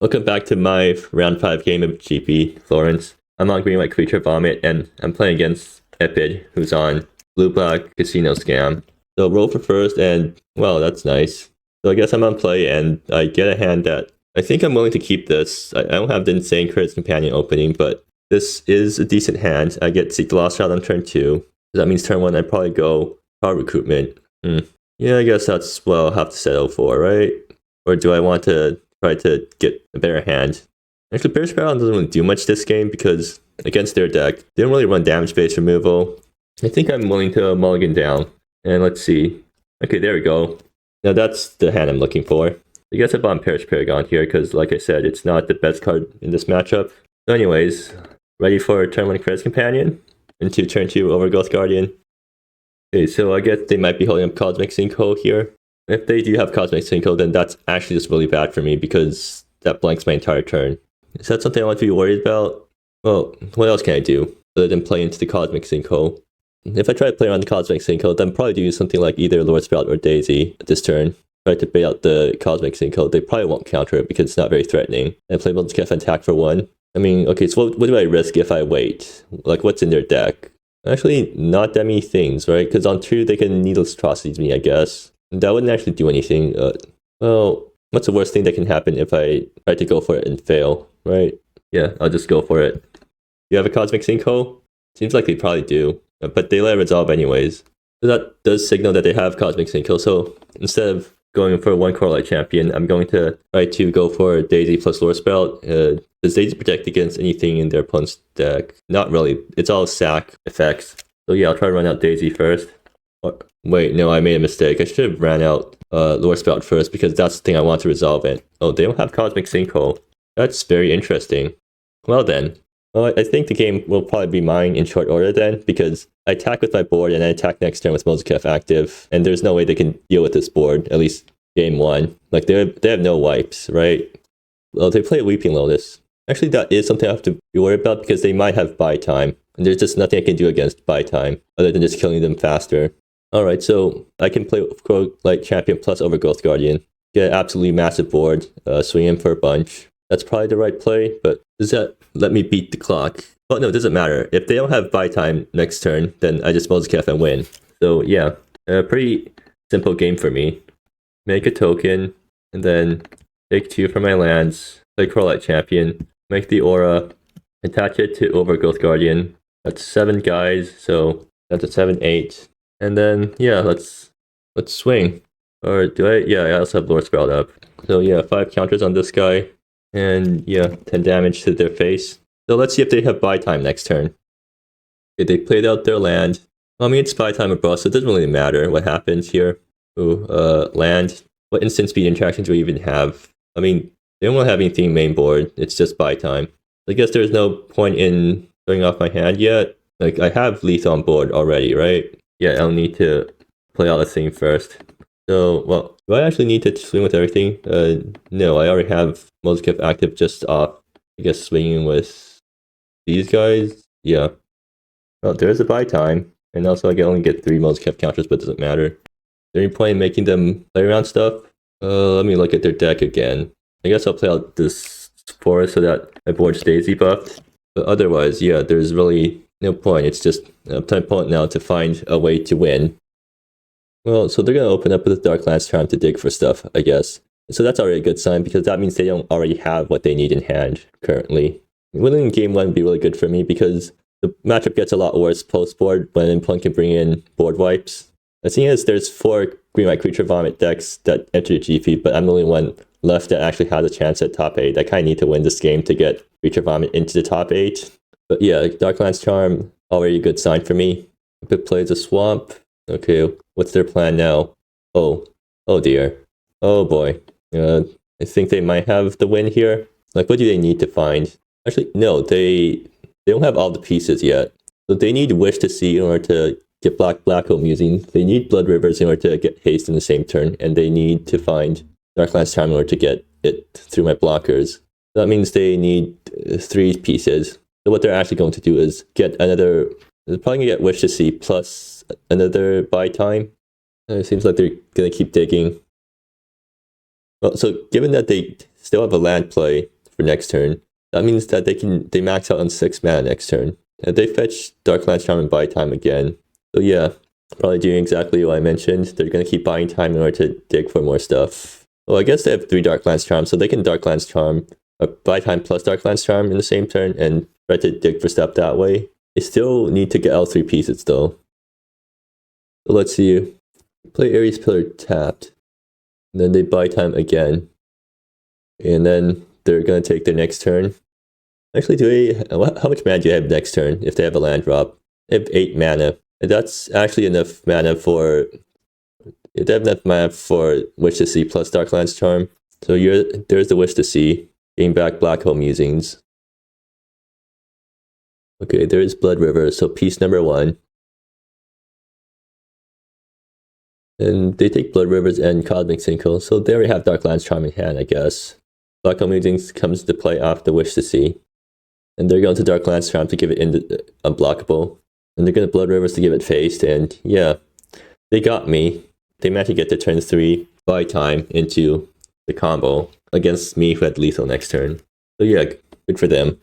Welcome back to my round 5 game of GP, Florence. I'm on green white creature vomit, and I'm playing against Epid, who's on blue black casino scam. So roll for first, and well, that's nice. So I guess I'm on play, and I get a hand that I think I'm willing to keep this. I don't have the insane Credits Companion opening, but this is a decent hand. I get Seek the Lost Shot on turn 2. That means turn 1 I probably go Power Recruitment. Yeah, I guess that's what I'll have to settle for, right? Or do I want to try to get a better hand? Actually, Bearish Baron doesn't really do much this game because against their deck, they don't really run damage-based removal. I think I'm willing to mulligan down. And let's see. Okay, there we go. Now that's the hand I'm looking for. I guess I bought Perish Paragon here because, like I said, it's not the best card in this matchup. So anyways, ready for turn 1 Credits Companion into turn 2 Overgrowth Guardian. Okay, so I guess they might be holding up Cosmic Sinkhole here. If they do have Cosmic Sinkhole, then that's actually just really bad for me because that blanks my entire turn. Is that something I want to be worried about? Well, what else can I do other than play into the Cosmic Sinkhole? If I try to play around the Cosmic Sinkhole, then I'm probably do something like either Lord Sprout or Daisy this turn. Try to bait out the Cosmic Sinkhole. They probably won't counter it because it's not very threatening. And play Multicef and attack for 1. I mean, okay, so what do I risk if I wait? Like, what's in their deck? Actually, not that many things, right? Because on 2, they can Needless Atrocities me, I guess. That wouldn't actually do anything. Well, what's the worst thing that can happen if I try to go for it and fail, right? Yeah, I'll just go for it. You have a Cosmic Sinkhole? Seems like they probably do, but they let it resolve anyways. So that does signal that they have Cosmic Sinkhole. So instead of going for 1 Core Light Champion, I'm going to try to go for Daisy plus Lord Sprout. Does Daisy protect against anything in their opponent's deck? Not really. It's all sack effects. So yeah, I'll try to run out Daisy first. Wait, no, I made a mistake. I should have ran out Lord Sprout first because that's the thing I want to resolve it. Oh, they don't have Cosmic Sinkhole. That's very interesting. Well then, I think the game will probably be mine in short order then because I attack with my board and I attack next turn with Mozekef active, and there's no way they can deal with this board, at least game 1. Like, they have no wipes, right? Well, they play Weeping Lotus. Actually, that is something I have to be worried about because they might have buy time, and there's just nothing I can do against buy time other than just killing them faster. Alright, so I can play Core Light Champion plus Overgrowth Guardian. Get an absolutely massive board, swing in for a bunch. That's probably the right play, but does that let me beat the clock? Oh no, it doesn't matter. If they don't have buy time next turn, then I just Mozekef and win. So yeah, a pretty simple game for me. Make a token, and then take 2 from my lands, play Core Light Champion, make the aura, attach it to Overgrowth Guardian. That's 7 guys, so that's a 7-8. And then, yeah, let's swing. Or do I? Yeah, I also have Lord Sprout up. So yeah, 5 counters on this guy. And yeah, 10 damage to their face. So let's see if they have buy time next turn. Okay, they played out their land. I mean, it's buy time above, so it doesn't really matter what happens here. Ooh, land. What instant speed interactions do we even have? I mean, they don't really have anything main board. It's just buy time. I guess there's no point in showing off my hand yet. Like, I have lethal on board already, right? Yeah, I'll need to play out the thing first. So, well, do I actually need to swing with everything? No, I already have Mozekef active just off. I guess swinging with these guys? Yeah. Well, there's a buy time. And also I can only get 3 Mozekef counters, but it doesn't matter. Is there any point in making them play around stuff? Let me look at their deck again. I guess I'll play out this forest so that my board's Daisy buffed. But otherwise, yeah, there's really no point. It's just up to my opponent now to find a way to win. Well, so they're going to open up with Darklands Charm to dig for stuff, I guess. So that's already a good sign because that means they don't already have what they need in hand currently. Winning game 1 would be really good for me because the matchup gets a lot worse post-board when an opponent can bring in board wipes. The thing is, there's 4 green-white creature vomit decks that enter the GP, but I'm the only one left that actually has a chance at top 8. I kind of need to win this game to get creature vomit into the top 8. But yeah, Darklands Charm, already a good sign for me. Epid plays a swamp. Okay, what's their plan now? Oh dear. Oh boy. I think they might have the win here. Like, what do they need to find? Actually, no, they don't have all the pieces yet. So they need Wish to See in order to get Black Hole Musing. They need Blood Rivers in order to get Haste in the same turn. And they need to find Darklands Charm in order to get it through my blockers. That means they need 3 pieces. So what they're actually going to do is get another... They're probably going to get Wish to See plus another buy time. It seems like they're going to keep digging. Well, so given that they still have a land play for next turn. That means that they max out on 6 mana next turn. And they fetch Darklands Charm and buy time again. So yeah, probably doing exactly what I mentioned. They're going to keep buying time in order to dig for more stuff. Well, I guess they have 3 Darklands Charm, so they can Darklands Charm, buy time plus Darklands Charm in the same turn and try to dig for stuff that way. They still need to get out 3 pieces though. So let's see. Play Ares Pillar tapped. And then they buy time again. And then they're going to take their next turn. Actually, how much mana do you have next turn if they have a land drop? They have 8 mana. And that's actually enough mana for... They have enough mana for Wish to See plus Darklands Charm. So there's the Wish to See. Getting back Black Hole Musings. Okay, there's Blood River, so piece number 1. And they take Blood Rivers and Cosmic Sinkhole, so they already have Darklands Charm in hand, I guess. Black Hole Musings comes to play off the Wish to See. And they're going to Darklands Charm to give it unblockable. And they're going to Blood Rivers to give it faced, and yeah, they got me. They managed to get to turn 3 buy time into the combo against me who had lethal next turn. So yeah, good for them.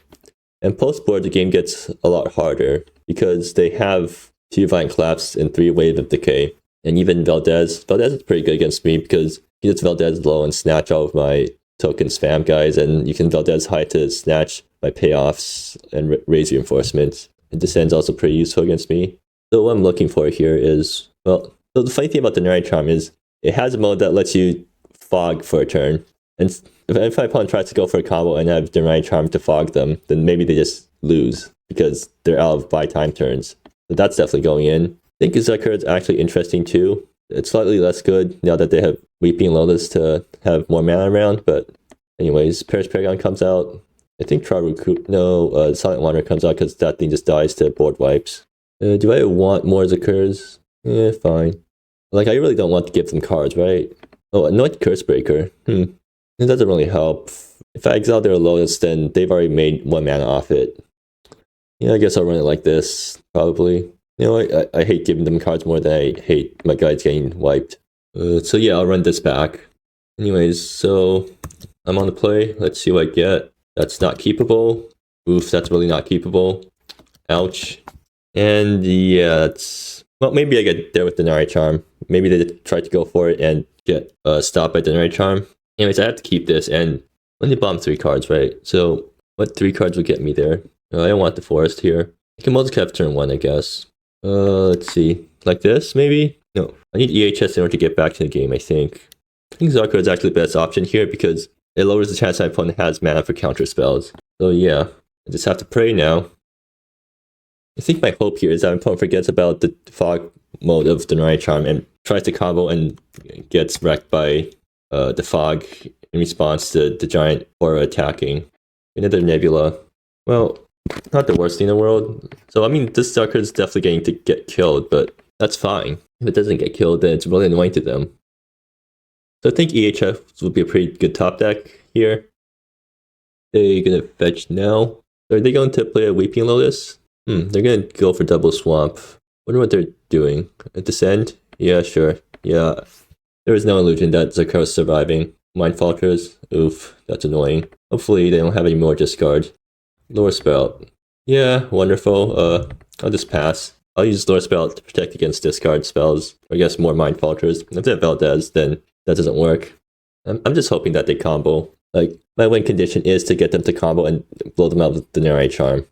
And post-board, the game gets a lot harder because they have 2 Divine Collapse and 3 Wave of Decay. And even Valdez is pretty good against me because he gets Valdez low and snatch all of my token spam guys, and you can Valdez high to snatch my payoffs and raise reinforcements. And Descend's also pretty useful against me. So what I'm looking for here is, well, so the funny thing about the Denari Charm is it has a mode that lets you fog for a turn. And if my opponent tries to go for a combo and I have Denari Charm to fog them, then maybe they just lose because they're out of buy time turns. So that's definitely going in. I think Zucker is actually interesting too. It's slightly less good now that they have Weeping Lotus to have more mana around, but anyways, Perish Paragon comes out. I think Silent Wanderer comes out because that thing just dies to board wipes. Do I want more Zuckers? Yeah, fine. Like, I really don't want to give them cards, right? Oh, Anoint Cursebreaker. It doesn't really help. If I exile their Lotus, then they've already made 1 mana off it. Yeah, I guess I'll run it like this, probably. You know, I hate giving them cards more than I hate my guys getting wiped. So yeah, I'll run this back. Anyways, so I'm on the play. Let's see what I get. That's not keepable. Oof, that's really not keepable. Ouch. And yeah, that's... Well, maybe I get there with Denari Charm. Maybe they try to go for it and get stopped by Denari Charm. Anyways, I have to keep this and only bomb 3 cards, right? So what 3 cards will get me there? I don't want the Forest here. I can multi-cap turn 1, I guess. Let's see. Like this, maybe? No, I need EHS in order to get back to the game, I think. I think Zucker is actually the best option here because it lowers the chance my opponent has mana for counter spells. So yeah, I just have to pray now. I think my hope here is that my opponent forgets about the fog mode of Denari Charm and tries to combo and gets wrecked by the fog in response to the giant aura attacking. Another Nebula. Well, not the worst thing in the world. So I mean, this Zucker is definitely getting to get killed, but that's fine. If it doesn't get killed, then it's really annoying to them. So I think EHF would be a pretty good top deck here. They're gonna fetch now. Are they going to play a Weeping Lotus? They're gonna go for double swamp. Wonder what they're doing. Descend? Yeah, sure. Yeah. There is no illusion that Zucker is surviving. Mind Falters? Oof, that's annoying. Hopefully they don't have any more discard. Lower Spell. Yeah, wonderful. I'll just pass. I'll use Lower Spell to protect against discard spells. Or I guess more Mind Falters. If they have Valdez, then that doesn't work. I'm just hoping that they combo. Like, my win condition is to get them to combo and blow them out with the Denari Charm.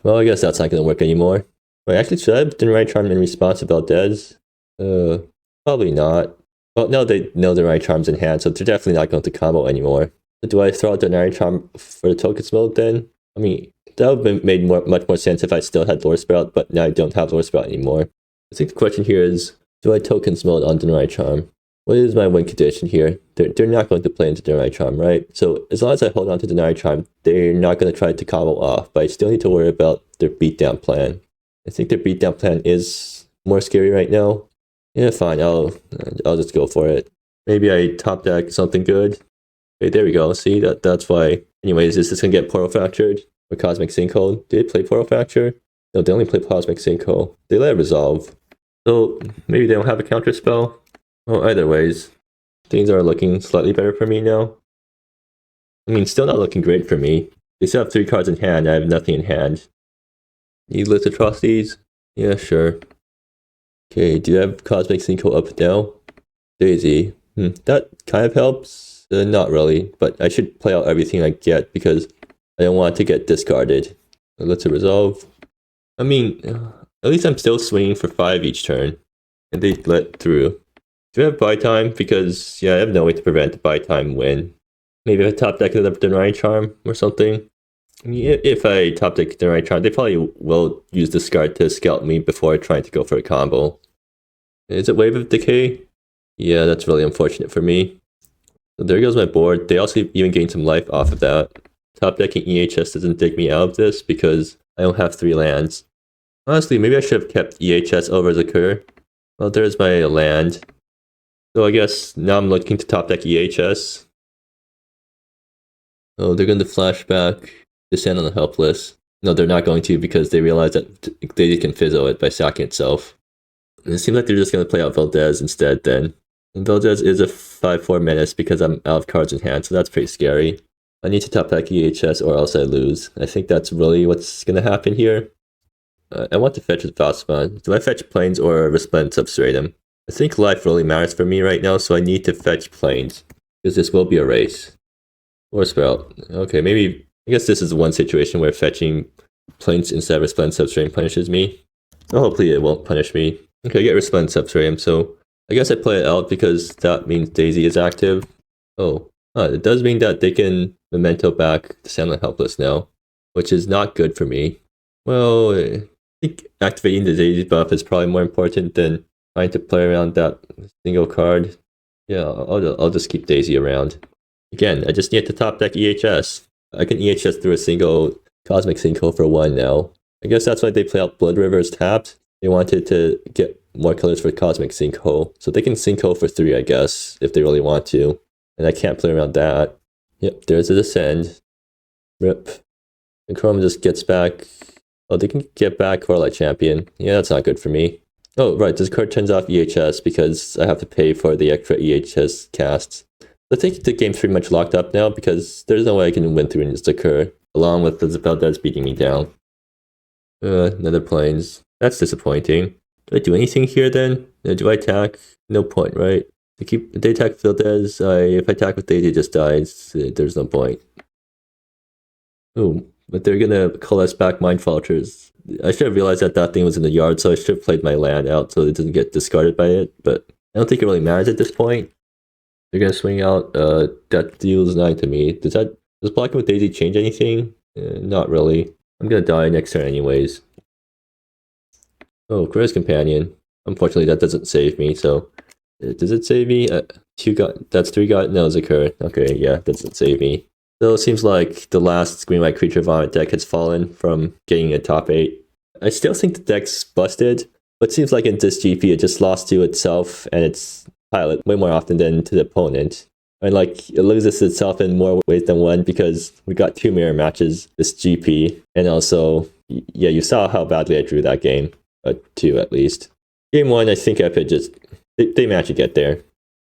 Well, I guess that's not going to work anymore. Wait, actually, should I have Denari Charm in response to Valdez? Probably not. Well, no, they know Denari Charm's in hand, so they're definitely not going to combo anymore. So do I throw out Denari Charm for the tokens mode then? I mean, that would have made much more sense if I still had Lore Sprout, but now I don't have Lore Sprout anymore. I think the question here is, do I tokens mode on Denari Charm? What is my win condition here? They're not going to play into Denari Charm, right? So as long as I hold on to Denari Charm, they're not going to try to combo off, but I still need to worry about their beatdown plan. I think their beatdown plan is more scary right now. Yeah, fine, I'll just go for it. Maybe I top deck something good. Okay, there we go. See, that's why. Anyways, is this going to get Portal Fractured or Cosmic Sinkhole? Did they play Portal Fracture? No, they only play Cosmic Sinkhole. They let it resolve. So maybe they don't have a counter spell. Well, either ways, things are looking slightly better for me now. mean, still not looking great for me. They still have 3 cards in hand, I have nothing in hand. Needless atrocities? Yeah, sure. Okay, do you have Cosmic Sinkhole up now? Daisy. That kind of helps. Not really, but I should play out everything I get because I don't want to get discarded. Let's resolve. I mean, at least I'm still swinging for 5 each turn. And they let through. Do I have buy time? Because, yeah, I have no way to prevent the buy time win. Maybe if I top deck the Deny Charm or something. I mean, if I top deck the Deny Charm, they probably will use discard to scalp me before trying to go for a combo. Is it Wave of Decay? Yeah, that's really unfortunate for me. So there goes my board. They also even gained some life off of that. Top decking EHS doesn't dig me out of this because I don't have 3 lands. Honestly, maybe I should have kept EHS over Zakur. Well, there's my land. So I guess now I'm looking to top deck EHS. Oh, they're going to flashback Descend on the Helpless. No, they're not going to because they realize that they can fizzle it by sacking itself. And it seems like they're just going to play out Valdez instead then. And Valdez is a 5/4 menace because I'm out of cards in hand, so that's pretty scary. I need to top deck EHS or else I lose. I think that's really what's going to happen here. I want to fetch with Phosphon. Do I fetch Plains or Resplendent Substratum? I think life really matters for me right now, so I need to fetch Plains. Because this will be a race. Or Sprout. Okay, maybe... I guess this is one situation where fetching Plains instead of Resplendent Substratum punishes me. Oh, hopefully it won't punish me. Okay, I get Resplendent Substratum, so... I guess I play it out because that means Daisy is active. Oh. It does mean that they can Memento back to Sound Helpless now. Which is not good for me. Well... I think activating the Daisy buff is probably more important than trying to play around that single card. Yeah, I'll just keep Daisy around. Again, I just need to top deck EHS. I can EHS through a single Cosmic Sinkhole for 1 now. I guess that's why they play out Blood Rivers tapped. They wanted to get more colors for Cosmic Sinkhole. So they can Sinkhole for 3, I guess, if they really want to. And I can't play around that. Yep, there's a Descend. Rip. And Chroma just gets back... Oh, they can get back Corelight Champion. Yeah, that's not good for me. Oh, right, this card turns off EHS because I have to pay for the extra EHS casts. I think the game's pretty much locked up now because there's no way I can win through this occur, along with the Valdez beating me down. Another Plains. That's disappointing. Do I do anything here then? Do I attack? No point, right? If they attack Valdez, if I attack with Daisy, it just dies. There's no point. Oh. But they're gonna call us back Mind Falters. I should have realized that that thing was in the yard, so I should have played my land out so it doesn't get discarded by it. But I don't think it really matters at this point. They're gonna swing out. That deals 9 to me. Does blocking with Daisy change anything? Not really. I'm gonna die next turn anyways. Oh, Career's Companion. Unfortunately, that doesn't save me. So, does it save me? 2 got. That's 3 got. No, Zakur. Okay, yeah, that doesn't save me. So it seems like the last Green White Creature Vomit deck has fallen from getting a top 8. I still think the deck's busted, but it seems like in this GP it just lost to itself and its pilot way more often than to the opponent. And like it loses to itself in more ways than one because we got 2 mirror matches this GP. And also, yeah, you saw how badly I drew that game. 2 at least. Game 1, I think Epid just... They managed to get there.